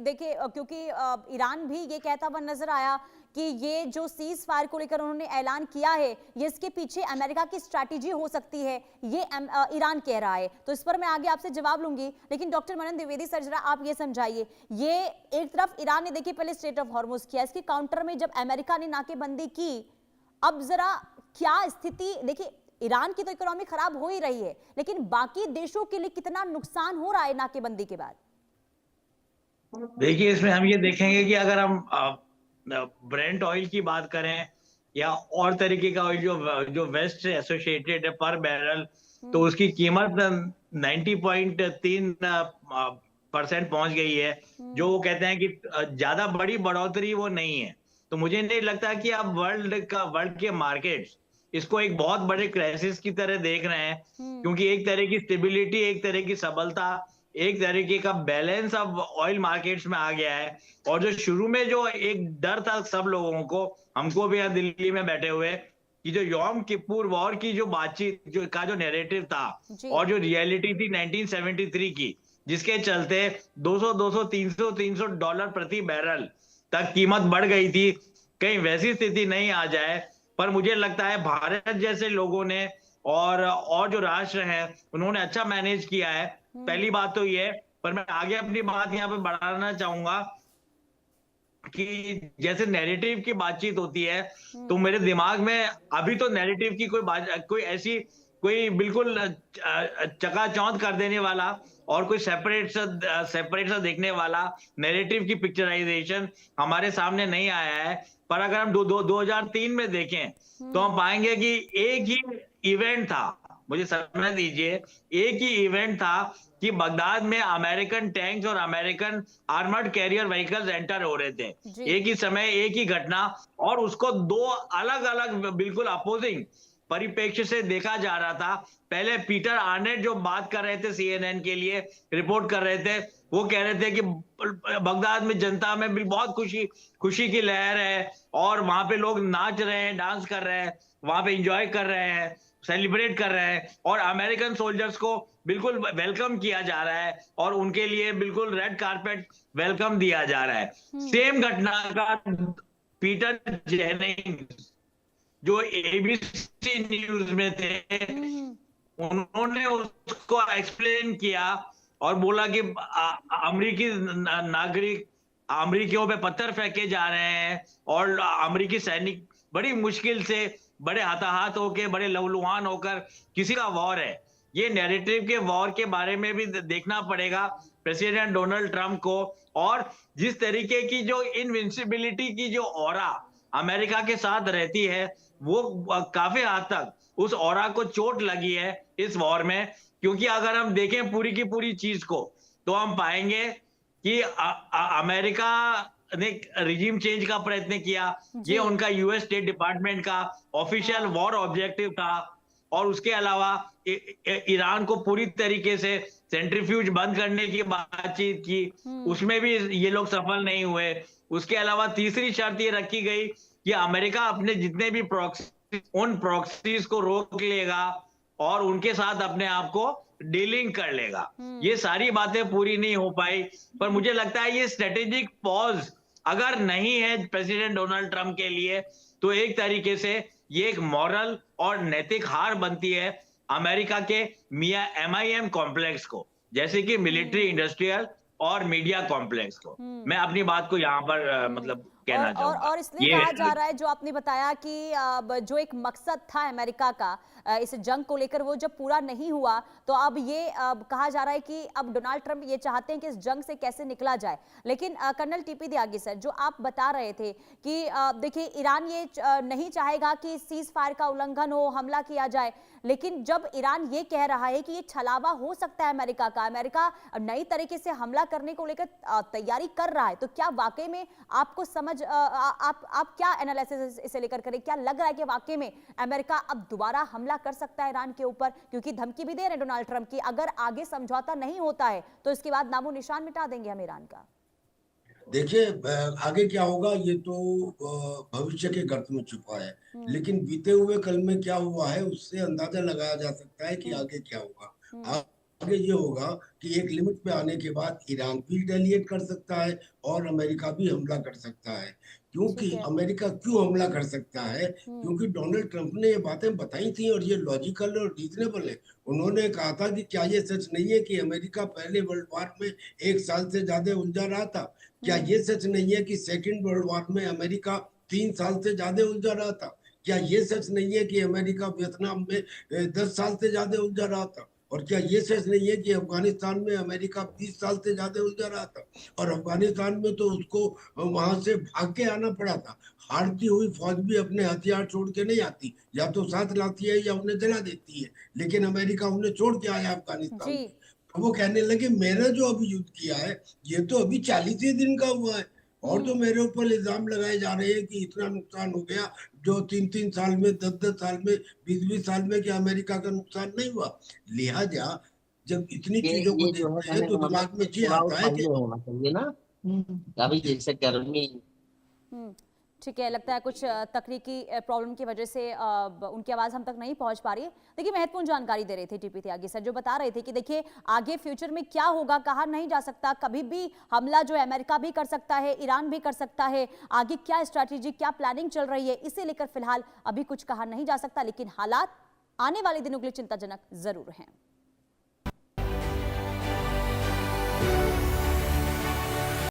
देखिए क्योंकि ईरान भी ये कहता हुआ नजर आया कि ये जो सीज फायर को लेकर उन्होंने ऐलान किया है, ये इसके पीछे अमेरिका की स्ट्रैटेजी हो सकती है, ये ईरान कह रहा है। तो इस पर मैं आगे आपसे जवाब लूंगी, लेकिन डॉक्टर मनन द्विवेदी सर जरा आप ये समझाइए, ये एक तरफ ईरान ने देखिए पहले स्ट्रेट ऑफ हॉर्मुज किया, इसके काउंटर में जब अमेरिका ने नाकेबंदी की, अब जरा क्या स्थिति देखिए, ईरान की तो इकोनॉमी खराब हो ही रही है, लेकिन बाकी देशों के लिए कितना नुकसान हो रहा है नाकेबंदी के बाद? देखिए, इसमें हम ये देखेंगे कि अगर हम ब्रेंट ऑयल की बात करें या और तरीके का ऑयल जो जो वेस्ट से एसोसिएटेड है पर बैरल, तो उसकी कीमत 90.3% पहुंच गई है, जो वो कहते हैं कि ज्यादा बड़ी बढ़ोतरी वो नहीं है। तो मुझे नहीं लगता कि अब वर्ल्ड के मार्केट्स इसको एक बहुत बड़े क्राइसिस की तरह देख रहे हैं, क्योंकि एक तरह की स्टेबिलिटी, एक तरह की सबलता, एक तरीके का बैलेंस अब ऑयल मार्केट्स में आ गया है। और जो शुरू में जो एक डर था सब लोगों को, हमको भी यहाँ दिल्ली में बैठे हुए, कि जो यौम किप्पुर वॉर की जो बातचीत जो नैरेटिव था और जो रियलिटी थी 1973 की, जिसके चलते 200 200 300 डॉलर प्रति बैरल तक कीमत बढ़ गई थी, कहीं वैसी स्थिति नहीं आ जाए। पर मुझे लगता है भारत जैसे लोगों ने और जो राष्ट्र हैं उन्होंने अच्छा मैनेज किया है, पहली बात तो ये। पर मैं आगे अपनी बात यहाँ पे बढ़ाना चाहूंगा कि जैसे नैरेटिव की बातचीत होती है, तो मेरे दिमाग में अभी तो नैरेटिव की कोई बिल्कुल चकाचौंध कर देने वाला और कोई सेपरेट सा देखने वाला नैरेटिव की पिक्चराइजेशन हमारे सामने नहीं आया है। पर अगर हम 2003 में देखें तो हम पाएंगे कि एक ही इवेंट था, मुझे समय दीजिए, एक ही इवेंट था कि बगदाद में अमेरिकन टैंक्स और American armoured carrier vehicles enter हो रहे थे, एक ही समय, एक ही घटना, और उसको दो अलग अलग बिल्कुल अपोजिंग परिप्रेक्ष्य से देखा जा रहा था। पहले पीटर आर्नेट जो बात कर रहे थे, CNN के लिए रिपोर्ट कर रहे थे, वो कह रहे थे कि बगदाद में जनता में भी बहुत खुशी की लहर है और वहां पे लोग नाच रहे हैं, डांस कर रहे हैं, वहां पे एंजॉय कर रहे हैं, सेलिब्रेट कर रहे हैं, और अमेरिकन सोल्जर्स को बिल्कुल वेलकम किया जा रहा है और उनके लिए बिल्कुल रेड कारपेट वेलकम दिया जा रहा है। सेम घटना का पीटर जेनिंग्स जो ABC न्यूज में थे, उन्होंने उसको एक्सप्लेन किया और बोला कि अमेरिकी नागरिक, अमेरिकियों पे पत्थर फेंके जा रहे हैं और अमेरिकी सैनिक बड़ी मुश्किल से, बड़े हताहत होकर, बड़े लहूलुहान होकर, किसी का वॉर है। ये नैरेटिव के वॉर के बारे में भी देखना पड़ेगा प्रेसिडेंट डोनाल्ड ट्रंप को। और जिस तरीके की जो इनविंसिबिलिटी की जो ऑरा अमेरिका के साथ रहती है, वो काफी हद तक उस ऑरा को चोट लगी है इस वॉर में। क्योंकि अगर हम देखें पूरी की पूरी चीज को, तो हम पाएंगे कि अमेरिका ने रिजीम चेंज का प्रयत्न किया, ये उनका US स्टेट डिपार्टमेंट का ऑफिशियल वॉर ऑब्जेक्टिव था। और उसके अलावा ईरान को पूरी तरीके से सेंट्रीफ्यूज बंद करने की बातचीत की, उसमें भी ये लोग सफल नहीं हुए। उसके अलावा तीसरी शर्त ये रखी गई कि अमेरिका अपने जितने भी उन प्रॉक्सीज को रोक लेगा और उनके साथ अपने आप को डीलिंग कर लेगा। ये सारी बातें पूरी नहीं हो पाई। पर मुझे लगता है ये स्ट्रेटेजिक पॉज अगर नहीं है प्रेसिडेंट डोनाल्ड ट्रंप के लिए, तो एक तरीके से ये एक मॉरल और नैतिक हार बनती है अमेरिका के मियां MIM कॉम्प्लेक्स को, जैसे कि मिलिट्री, इंडस्ट्रियल और मीडिया कॉम्प्लेक्स को। मैं अपनी बात को यहाँ पर मतलब कहना चाहूंगा। और इसलिए कहा जा रहा है, जो आपने बताया कि जो एक मकसद था अमेरिका का इस जंग को लेकर, वो जब पूरा नहीं हुआ, तो अब ये कहा जा रहा है कि अब डोनाल्ड ट्रंप ये चाहते हैं कि इस जंग से कैसे निकला जाए। लेकिन कर्नल TP त्यागी सर, जो आप बता रहे थे कि देखिए ईरान ये नहीं चाहेगा कि सीज फायर का उल्लंघन हो, हमला किया जाए, लेकिन जब ईरान ये कह रहा है कि ये छलावा हो सकता है अमेरिका का, अमेरिका नई तरीके से हमला करने को लेकर तैयारी कर रहा है, तो क्या वाकई में आपको आप क्या एनालिसिस इसे लेकर करें? क्या लग रहा है कि वाकई में अमेरिका अब दोबारा हमला कर सकता है ईरान के ऊपर? क्योंकि धमकी भी दे रहे हैं डोनाल्ड ट्रंप की, अगर आगे समझौता नहीं होता है तो इसके बाद नामो निशान मिटा देंगे हम ईरान का। देखिए, आगे क्या होगा ये तो भविष्य के गर्त में छुपा है, लेकिन बीते हुए कल में क्या हुआ है उससे अंदाजा लगाया जा सकता है कि आगे क्या होगा। आगे ये होगा कि एक लिमिट पे आने के बाद ईरान भी रिटेलिएट कर सकता है और अमेरिका भी हमला कर सकता है। क्योंकि ठीक है। अमेरिका क्यों हमला कर सकता है? हम्म। क्योंकि डोनाल्ड ट्रंप ने ये बातें बताई थी और ये लॉजिकल और रीजनेबल है। उन्होंने कहा था कि क्या ये सच नहीं है कि अमेरिका पहले वर्ल्ड वॉर में 1 साल से ज्यादा उलझा रहा था? क्या ये सच नहीं है कि सेकेंड वर्ल्ड वॉर में अमेरिका 3 साल से ज्यादा उलझा रहा था? क्या ये सच नहीं है कि अमेरिका वियतनाम में 10 साल से ज्यादा उलझा रहा था? और क्या ये सच नहीं है कि अफगानिस्तान में अमेरिका 20 साल से ज्यादा उलझा रहा था? और अफगानिस्तान में तो उसको वहां से भाग के आना पड़ा था। हारती हुई फौज भी अपने हथियार छोड़ के नहीं आती, या तो साथ लाती है या उन्हें जला देती है। लेकिन अमेरिका उन्हें छोड़ के आया अफगानिस्तान जी। में। तो वो कहने लगे मैंने जो अभी युद्ध किया है ये तो अभी 40 ही दिन का हुआ है, और तो मेरे ऊपर इल्जाम लगाए जा रहे हैं कि इतना नुकसान हो गया, जो 3-3 साल में, 10-10 साल में, 20-20 साल में, क्या अमेरिका का नुकसान नहीं हुआ? लिहाजा जब इतनी ये चीजों को ये जो है देखते हैं कहने तो का मतलब दिमाग में ये थोड़ा और आता है कि पहले होना चाहिए ना। अभी जैसे गर्मी। हम्म। ठीक है, लगता है कुछ तकनीकी प्रॉब्लम की वजह से उनकी आवाज़ हम तक नहीं पहुंच पा रही है। देखिए, महत्वपूर्ण जानकारी दे रहे थे टीपी त्यागी सर, जो बता रहे थे कि देखिए आगे फ्यूचर में क्या होगा कहा नहीं जा सकता। कभी भी हमला जो है अमेरिका भी कर सकता है, ईरान भी कर सकता है। आगे क्या स्ट्रैटेजी, क्या प्लानिंग चल रही है, इसे लेकर फिलहाल अभी कुछ कहा नहीं जा सकता, लेकिन हालात आने वाले दिनों के लिए चिंताजनक जरूर हैं।